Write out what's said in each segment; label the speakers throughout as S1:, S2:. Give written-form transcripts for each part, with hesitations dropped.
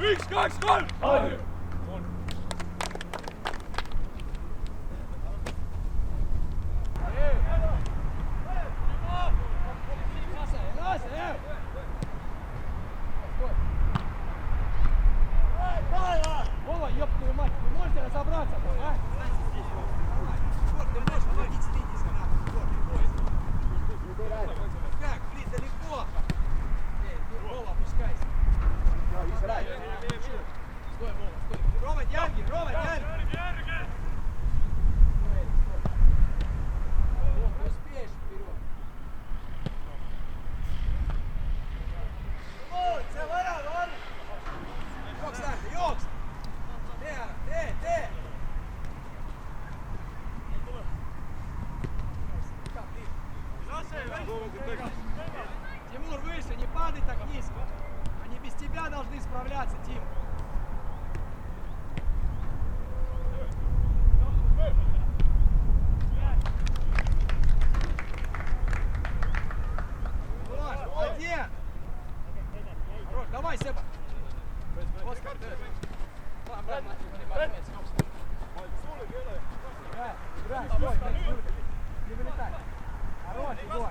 S1: 1, 2, 3!
S2: Вова, ёб твою мать, ты можешь разобраться, а? Ты можешь выводить с линии, как, блин, далеко. Вова, опускайся. Стой, Вова, стой. Рома, Дянги, Рома, Дянги. Вова, ты успеешь вперед. Йокс, Саша, Йокс. Ты. Тимур, выше, не падай так низко. Они без тебя должны справляться, Тим. Молодец! Хорош, давай, Себа. Оскар, ты. Играй, стой, не вылетай. Хорош, Егор.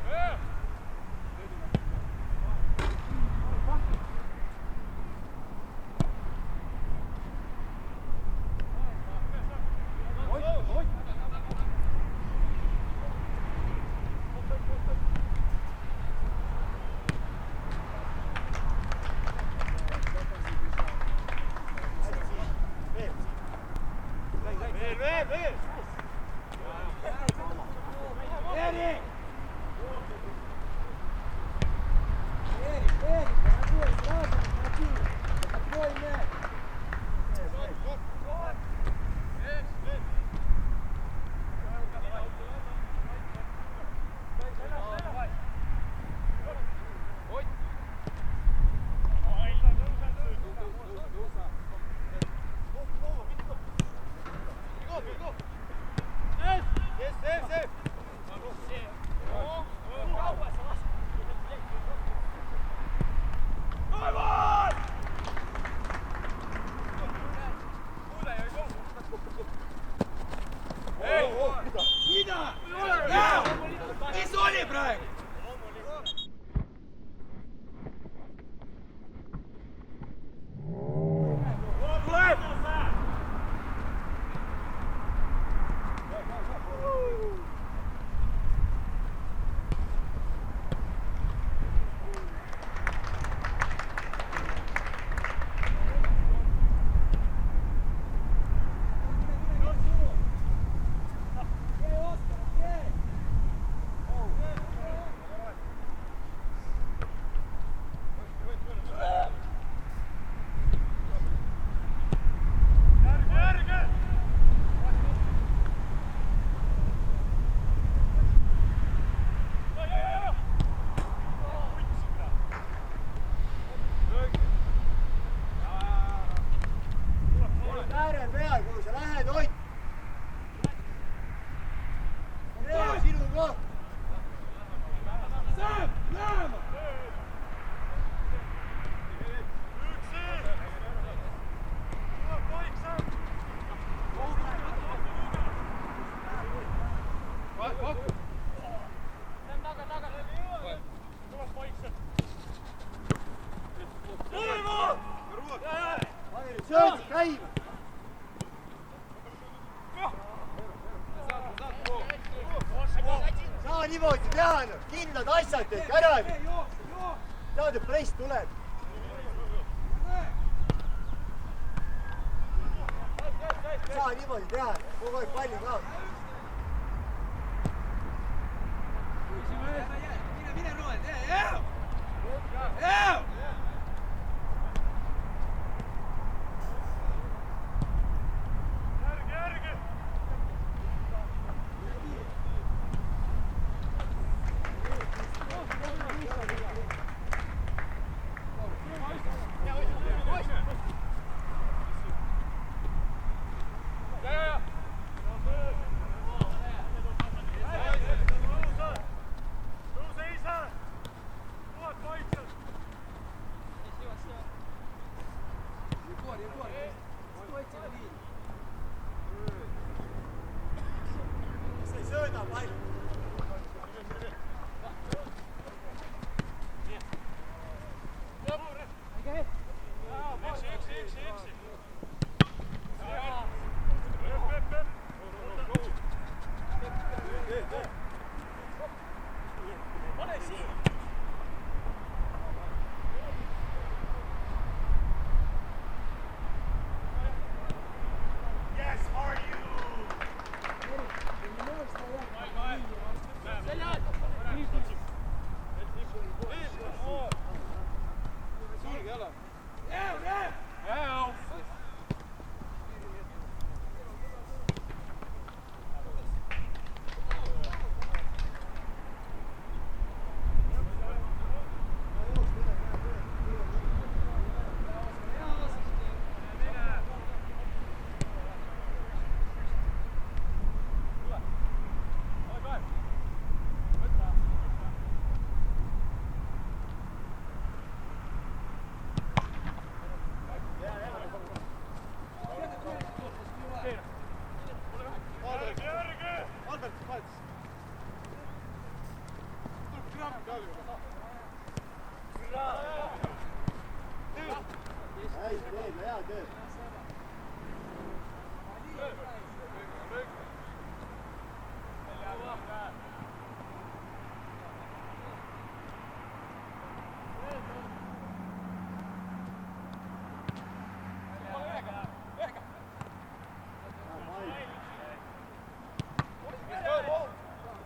S3: Saa niimoodi teha, kindlad asjad tehke ära. Saad, et press tuleb. Saa niimoodi teha, kogu aeg palli kaob.
S2: Mine Roel, Eev!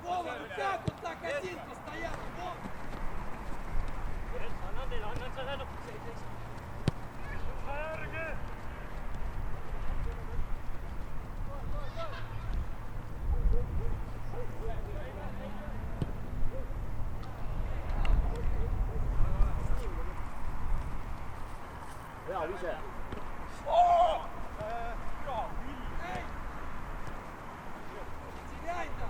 S2: Вова, ну как вот так один постоянно? Вова!
S3: Hea ise.
S2: Эй! Теряй-то!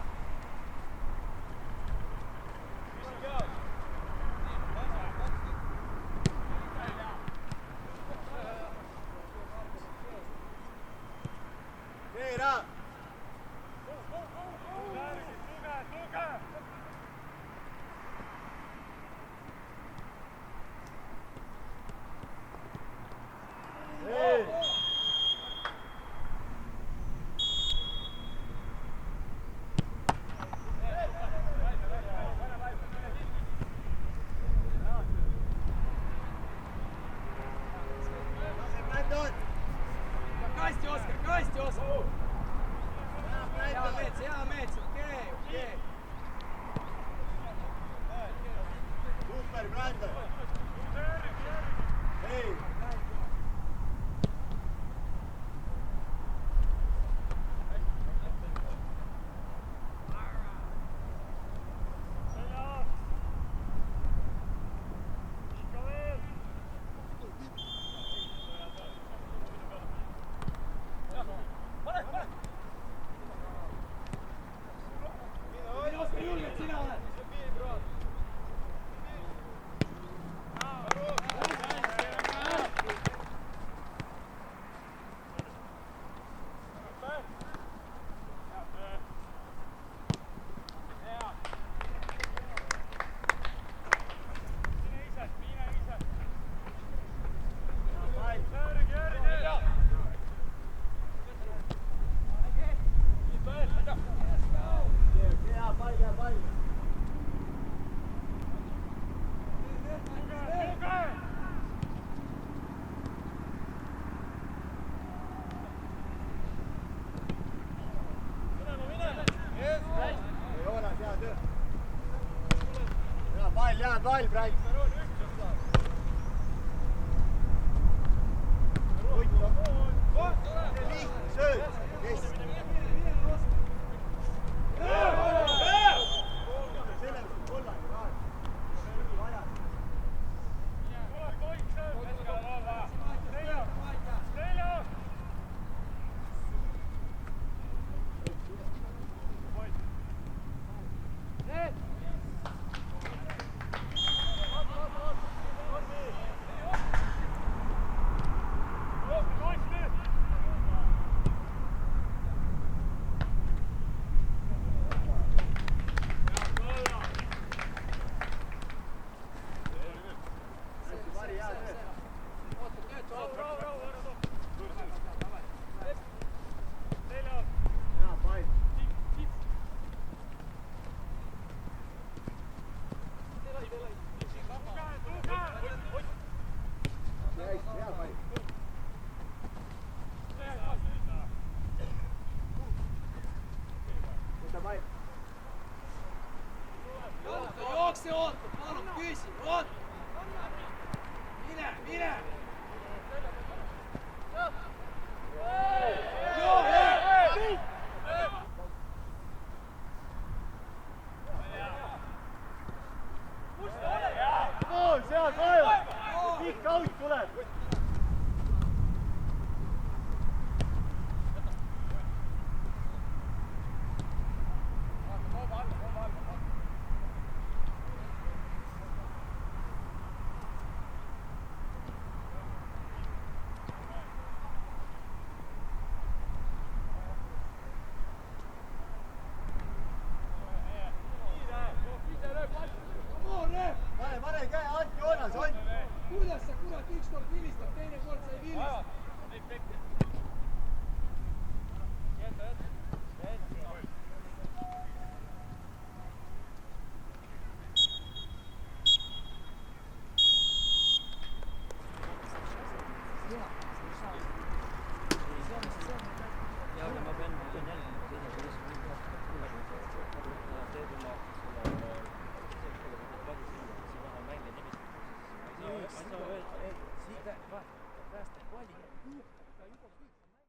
S3: Nii, Raam. Nii. Mänd on.
S2: Kasti, Oskar, kasti, Oskar! Hea mets, okei, okei.
S3: Super, Brandon. Nii. Kick out tuleb! Pane käe, Ant Joonas, on!
S2: Kuidas sa kurat üks kord vilistad, teine kord sa ei vilista?
S1: Päästa kvali.